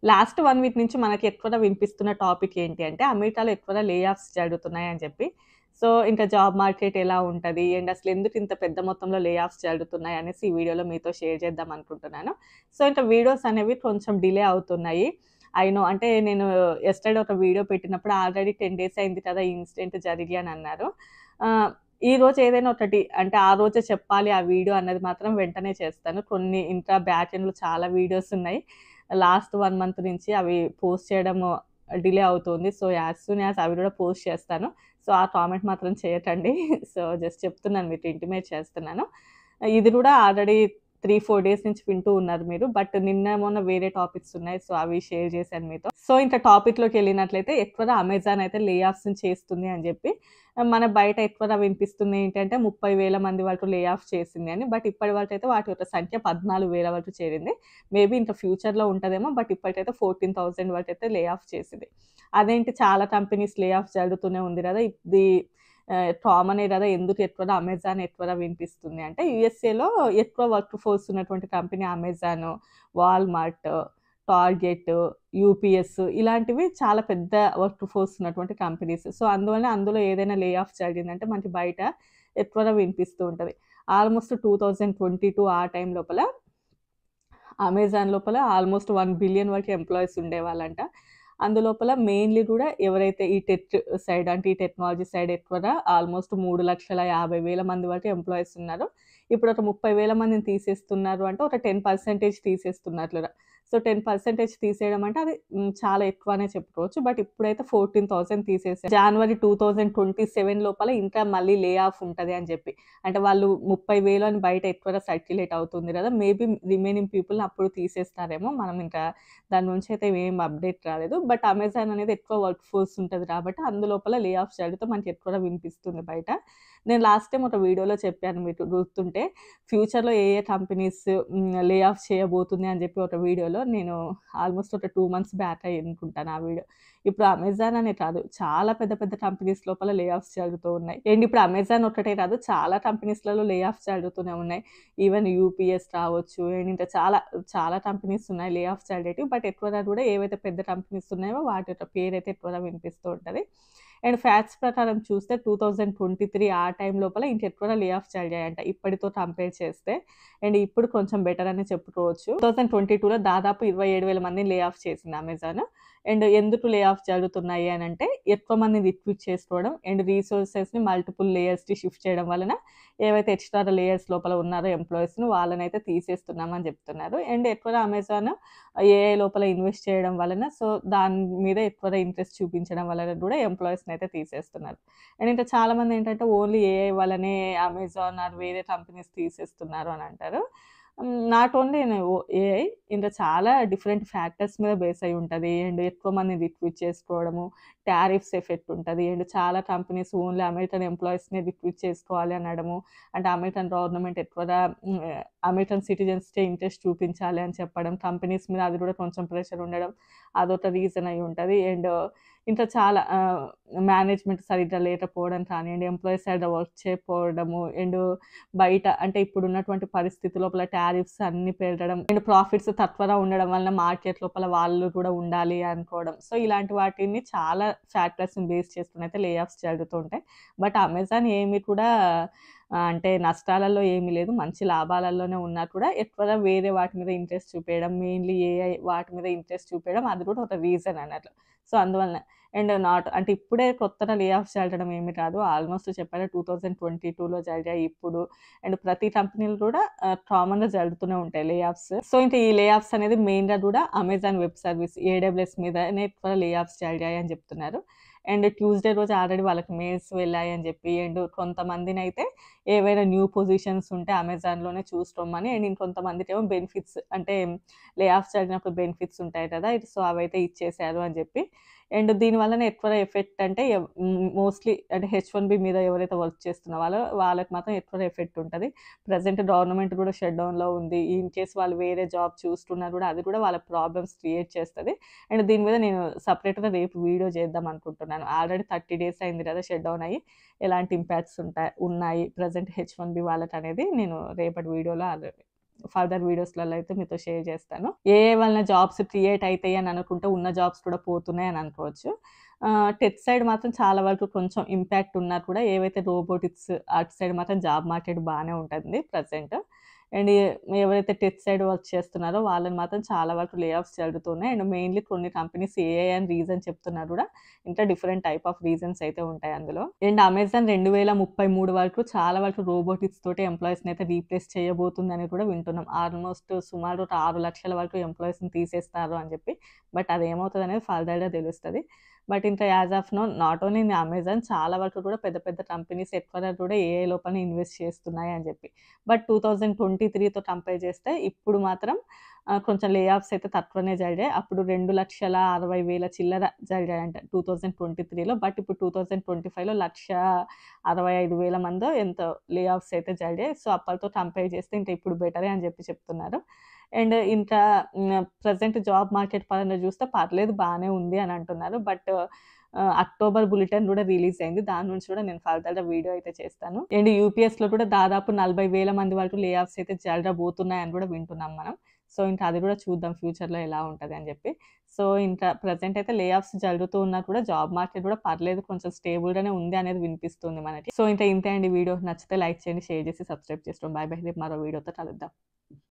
Last 1 week నుంచి మనకి ఎక్కువగా వినిపిస్తున్న టాపిక్ ఏంటి అంటే, అమెరికాలో ఎక్కువగా లే ఆఫ్స్ జరుగుతున్నాయని చెప్పి. సో, ఇంకా జాబ్ మార్కెట్ ఎలా ఉంటది? అండ్ అసలు ఎందుకు ఇంత పెద్ద మొత్తంలో లే ఆఫ్స్ జరుగుతున్నాయి అనేసి ఈ వీడియోలో మీతో షేర్ చేద్దాం అనుకుంటున్నాను. సో, ఇంకా వీడియోస్ అనేవి కొంచెం డిలే అవుతున్నాయి. ఐ నో అంటే నేను యెస్టర్‌డే ఒక వీడియో పెట్టినప్పుడు ఆల్రెడీ 10 డేస్ అయింది కదా! ఈ ఇన్సిడెంట్ జరిగి అని అన్నారు. ఆహ్, ఈరోజు ఏదైనా ఒకటి అంటే ఆ రోజే చెప్పాలి ఆ వీడియో అన్నది మాత్రం వెంటనే చేస్తాను. కొన్ని ఇంకా బ్యాక్ ఎండ్‌లో చాలా వీడియోస్ ఉన్నాయి. లాస్ట్ 1 మంత్ నుంచి అవి పోస్ట్ చేయడము డిలే అవుతుంది. సో, యాస్ సూన్ యాస్ అవి కూడా పోస్ట్ చేస్తాను. సో, ఆ కామెంట్ మాత్రం చేయకండి. సో, జస్ట్ చెప్తున్నాను మీతో ఇంటిమేట్ చేస్తున్నాను. ఇది కూడా ఆల్రెడీ 3, 4 డేస్ నుంచి వింటూ ఉన్నారు మీరు. బట్ నిన్న, మొన్న వేరే టాపిక్స్ ఉన్నాయి. సో, అవి షేర్ చేశాను మీతో. సో, ఇంకా టాపిక్‌లోకెళ్ళినట్లయితే ఎక్కువగా అమెజాన్ అయితే లే ఆఫ్స్‌ని చేస్తుంది అని చెప్పి మన బయట ఎక్కువగా వినిపిస్తుంది ఏంటంటే 30,000 మంది వరకు లే ఆఫ్ చేసింది అని. బట్ ఇప్పటి వరకైతే వాటి యొక్క సంఖ్య 14,000 వరకు చేరింది. మేబీ ఇంకా ఫ్యూచర్‌లో ఉంటదేమో. బట్ ఇప్పటికైతే 14,000 వరకైతే లే ఆఫ్ చేసింది. అదేంటి చాలా కంపెనీస్ లే ఆఫ్ జరుగుతూనే ఉంది గదా! ఇది కామనే గదా! ఎందుకు ఎక్కువగా అమెజాన్ ఎక్కువగా వినిపిస్తుంది అంటే యూఎస్ఏలో ఎక్కువ వర్క్ ఫోర్స్ ఉన్నటువంటి company Amazon, Walmart, target, UPS ఇలాంటివి చాలా పెద్ద వర్క్ ఫోర్స్ ఉన్నటువంటి కంపెనీస్. సో, అందువల్ల అందులో ఏదైనా లే ఆఫ్ జరిగిందంటే మనకి బయట ఎక్కువగా వినిపిస్తూ ఉంటది. ఆల్‌మోస్ట్ 2022 ఆ టైం లోపల అమెజాన్ లోపల ఆల్‌మోస్ట్ 1,000,000,000 వరకు ఎంప్లాయీస్ ఉండేవాళ్ళంట. అందులోపల మెయిన్‌లీ గూడా ఎవరైతే ఈ టెక్ సైడ్ అంటే ఈ టెక్నాలజీ సైడ్ ఎక్కువగా ఆల్‌మోస్ట్ 3,50,000 మంది వరకు ఎంప్లాయీస్ ఉన్నారు. ఇప్పుడు ఒక 30,000 మందిని తీసేస్తున్నారు అంటే ఒక 10% తీసేస్తున్నట్లుగా. సో, 10% తీసేయడం అంటే అది చాలా ఎక్కువ అనే చెప్పుకోవచ్చు. బట్ ఇప్పుడైతే 14,000 తీసేసారు. జనవరి 2027 లోపల ఇంకా మళ్ళీ లే ఆఫ్ ఉంటది అని జెప్పి. అంటే వాళ్ళు 30,000 అని బయట ఎక్కువగా సర్క్యులేట్ అవుతుంది గదా! మేబీ రిమైనింగ్ పీపుల్‌ని అప్పుడు తీసేస్తారేమో. మనం ఇంకా దాని నుంచి అయితే ఏం అప్డేట్ రాలేదు. బట్ అమెజాన్ అనేది ఎక్కువ వర్క్ ఫోర్స్ ఉంటది కాబట్టి అందులోపల లే ఆఫ్స్ జరుగుతూ మనకి ఎక్కువగా వినిపిస్తుంది బయట. నేను లాస్ట్ టైమ్ ఒక వీడియోలో చెప్పాను మీకు గుర్తుంటే ఫ్యూచర్‌లో ఏ ఏ కంపెనీస్ లే ఆఫ్ చేయబోతుంది అని చెప్పి ఒక వీడియోలో నేను ఆల్మోస్ట్ ఒక 2 మంత్స్ బ్యాక్ అయ్యనుకుంటాను ఆ వీడియో. ఇప్పుడు అమెజాన్ అనే కాదు చాలా పెద్ద పెద్ద కంపెనీస్ లోపల లే ఆఫ్స్ జరుగుతూ ఉన్నాయి. అండ్ ఇప్పుడు అమెజాన్ ఒక్కటే కాదు చాలా కంపెనీస్‌లలో లే ఆఫ్స్ జరుగుతూనే ఉన్నాయి. ఈవెన్ యూపీఎస్ రావచ్చు అండ్ ఇంకా చాలా చాలా కంపెనీస్ ఉన్నాయి లే ఆఫ్స్ జరిగేటివి. బట్ ఎక్కువగా కూడా ఏవైతే పెద్ద కంపెనీస్ ఉన్నాయో వాటి యొక్క పేరైతే ఎక్కువగా వినిపిస్తూ ఉంటది. అండ్ ఫ్యాక్ట్స్ ప్రకారం చూస్తే 2023 ఆ టైం లోపల ఇంకెక్కువగా లే ఆఫ్స్ జరిగాయంట ఇప్పటితో కంపేర్ చేస్తే. అండ్ ఇప్పుడు కొంచెం బెటర్ అనే చెప్పుకోవచ్చు. 2022లో దాదాపు 27,000 మందిని లే ఆఫ్ చేసింది అమెజాన్. అండ్ ఎందుకు లే ఆఫ్ జరుగుతున్నాయి అనంటే ఎక్కువ మందిని రిక్రూట్ చేసుకోవడం అండ్ రిసోర్సెస్‌ని మల్టిపుల్ లేయర్స్‌కి షిఫ్ట్ చేయడం వలన ఏవైతే ఎక్స్‌ట్రా లేయర్స్ లోపల ఉన్నారో ఎంప్లాయీస్‌ని వాళ్ళనైతే తీసేస్తున్నామని చెప్తున్నారు. అండ్ ఎక్కువగా అమెజాన్ ఏఐ లోపల ఇన్వెస్ట్ చేయడం వలన సో, దాని మీద ఎక్కువగా ఇంట్రెస్ట్ చూపించడం వలన కూడా ఎంప్లాయీస్‌నైతే తీసేస్తున్నారు. అండ్ ఇంకా చాలామందేంటంటే ఓన్లీ ఏఐ వల్లనే అమెజాన్ ఆర్ వేరే కంపెనీస్ తీసేస్తున్నారు అని అంటారు. నాట్ ఓన్లీ ఏఐ ఇంకా చాలా డిఫరెంట్ ఫ్యాక్టర్స్ మీద బేస్ అయ్యి ఉంటది. అండ్ ఎక్కువ మందిని రిక్రూట్ చేసుకోవడము, టారిఫ్స్ ఎఫెక్ట్ ఉంటది. అండ్ చాలా కంపెనీస్ ఓన్లీ అమెరికన్ ఎంప్లాయీస్‌నే రిక్రూట్ చేసుకోవాలి అనడము. అంటే అమెరికన్ గవర్నమెంట్ ఎక్కువగా అమెరికన్ సిటిజన్స్‌కే ఇంట్రెస్ట్ చూపించాలి అని చెప్పడం. కంపెనీస్ మీద అది కూడా కొంచెం ప్రెషర్ ఉండడం. అదొక రీజన్ అయ్యి ఉంటది. అండ్ ఇంకా చాలా మేనేజ్‌మెంట్ సరిగ్గా లేకపోవడం కానియండి, ఎంప్లాయీస్ సరిగ్గా వర్క్ చేయకపోవడము అండ్ బయట అంటే ఇప్పుడున్నటువంటి పరిస్థితి లోపల టారిఫ్స్ అన్నీ పెరగడం అండ్ ప్రాఫిట్స్ తక్కువగా ఉండడం వలన మార్కెట్ లోపల వాళ్ళు కూడా ఉండాలి అనుకోవడం. సో, ఇలాంటి వాటిని చాలా ఫ్యాక్టర్స్‌ని బేస్ చేసుకొని అయితే లే ఆఫ్స్ జరుగుతూ ఉంటాయి. బట్ అమెజాన్ ఏమి కూడా అంటే నష్టాలలో ఏమీ లేదు. మంచి లాభాలలోనే ఉన్నా కూడా ఎక్కువగా వేరే వాటి మీద ఇంట్రెస్ట్ చూపేయడం, మెయిన్‌లీ ఏఐ వాటి మీద ఇంట్రెస్ట్ చూపేయడం అది కూడా ఒక రీజన్ అన్నట్లు. సో, అందువలన అండ్ నాట్ అంటే ఇప్పుడే కొత్తగా లే ఆఫ్స్ జరగడం ఏమి కాదు. ఆల్మోస్ట్ చెప్పాగా 2022లో జరిగాయి ఇప్పుడు. అండ్ ప్రతి కంపెనీలు కూడా కామన్‌గా జరుగుతూనే ఉంటాయి లే ఆఫ్స్. సో, ఇంకా ఈ లే ఆఫ్స్ అనేది మెయిన్‌గా కూడా అమెజాన్ వెబ్ సర్వీస్ ఏడబ్ల్యూఎస్ మీదనే ఎక్కువ లే ఆఫ్స్ జరిగాయి అని చెప్తున్నారు. అండ్ ట్యూస్‌డే రోజు ఆల్రెడీ వాళ్ళకి మెయిల్స్ వెళ్ళాయని చెప్పి అండ్ కొంతమందినైతే ఏవైనా న్యూ పొజిషన్స్ ఉంటే అమెజాన్‌లోనే చూసుకోమని అండ్ ఇంకొంతమందికేమో బెనిఫిట్స్ అంటే లే ఆఫ్స్ జరిగినప్పుడు బెనిఫిట్స్ ఉంటాయి కదా! సో, అవైతే ఇచ్చేసారు అని చెప్పి. అండ్ దీని వలన ఎక్కువ ఎఫెక్ట్ అంటే మోస్ట్‌లీ అంటే హెచ్-1బీ మీద ఎవరైతే వర్క్ చేస్తున్న వాళ్ళకి మాత్రం ఎక్కువ ఎఫెక్ట్ ఉంటది. ప్రెజెంట్ గవర్నమెంట్ కూడా షట్ డౌన్‌లో ఉంది. ఇన్ కేస్ వాళ్ళు వేరే జాబ్ చూస్తున్నా కూడా అది కూడా వాళ్ళకి ప్రాబ్లమ్స్ క్రియేట్ చేస్తది. అండ్ దీని మీద నేను సెపరేట్‌గా రేపు వీడియో చేద్దాం అనుకుంటున్నాను. ఆల్రెడీ 30 డేస్ అయింది కదా! షట్ డౌన్ అయ్యి. ఎలాంటి ఇంపాక్ట్స్ ఉన్నాయి ప్రెజెంట్ హెచ్-1బీ వాళ్ళకనేది నేను రేపటి వీడియోలో ఫర్దర్ వీడియోస్లలో అయితే మీతో షేర్ చేస్తాను. వలన జాబ్స్ క్రియేట్ అవుతాయి అని అనుకుంటే ఉన్న జాబ్స్ కూడా పోతున్నాయి అని అనుకోవచ్చు. టెక్ సైడ్ మాత్రం చాలా వరకు కొంచెం ఇంపాక్ట్ ఉన్నా కూడా ఏవైతే రోబోటిక్స్ అటు సైడ్ మాత్రం జాబ్ మార్కెట్ బాగానే ఉంటుంది ప్రెజెంట్. అండ్ ఎవరైతే టెక్ సైడ్ వర్క్ చేస్తున్నారో వాళ్ళని మాత్రం చాలా వరకు లే ఆఫ్స్ జరుగుతున్నాయి. అండ్ మెయిన్లీ కొన్ని కంపెనీస్ ఏఐ అని రీజన్ చెప్తున్నారు కూడా, ఇంకా డిఫరెంట్ టైప్ ఆఫ్ రీజన్స్ అయితే ఉంటాయి అందులో. అండ్ అమెజాన్ 2033 వరకు చాలా వరకు రోబోటిక్స్ తోటి ఎంప్లాయీస్ని అయితే రీప్లేస్ చేయబోతుందని కూడా వింటున్నాం. ఆల్మోస్ట్ సుమారు 6 లక్షల వరకు ఎంప్లాయీస్ని తీసేస్తారు అని చెప్పి. బట్ అది ఏమవుతుంది అనేది ఫర్దర్గా తెలుస్తుంది. బట్ ఇంకా as of now not only in Amazon, చాలా వరకు కూడా పెద్ద పెద్ద కంపెనీస్ ఎక్కువ కూడా ఏఐ లోపల ఇన్వెస్ట్ చేస్తున్నాయి అని చెప్పి. బట్ 2023తో కంపేర్ చేస్తే ఇప్పుడు మాత్రం కొంచెం లే ఆఫ్స్ అయితే తక్కువనే జరిగాయి. అప్పుడు 2,60,000 చిల్లర జరిగాయంట 2023లో. బట్ ఇప్పుడు 2025లో 1,65,000 మందో ఎంతో లే ఆఫ్స్ అయితే జరిగాయి. సో అప్పటితో కంపేర్ చేస్తే ఇంకా ఇప్పుడు బెటరే అని చెప్పి చెప్తున్నారు. అండ్ ఇంకా ప్రెజెంట్ జాబ్ మార్కెట్ పరంగా చూస్తే పర్లేదు బాగానే ఉంది అని అంటున్నారు. బట్ అక్టోబర్ బులెటిన్ కూడా రిలీజ్ అయింది. దాని నుంచి కూడా నేను ఫర్దర్‌గా వీడియో అయితే చేస్తాను. అండ్ యూపీఎస్‌లో కూడా దాదాపు 40,000 మంది వరకు లే ఆఫ్స్ అయితే జరగబోతున్నాయని కూడా వింటున్నాం మనం. సో ఇంకా అది కూడా చూద్దాం ఫ్యూచర్‌లో ఎలా ఉంటది అని చెప్పి. సో ఇంకా ప్రెజెంట్ అయితే లే ఆఫ్స్ జరుగుతూ ఉన్నా కూడా జాబ్ మార్కెట్ కూడా పర్లేదు, కొంచెం స్టేబుల్‌గానే ఉంది అనేది వినిపిస్తుంది మనకి. సో ఇంకా ఇంతే అండి వీడియో. నచ్చితే లైక్ చేయండి, షేర్ చేసి సబ్స్క్రైబ్ చేసుకోండి. By by. రేపు మరో వీడియోతో కలుద్దాం.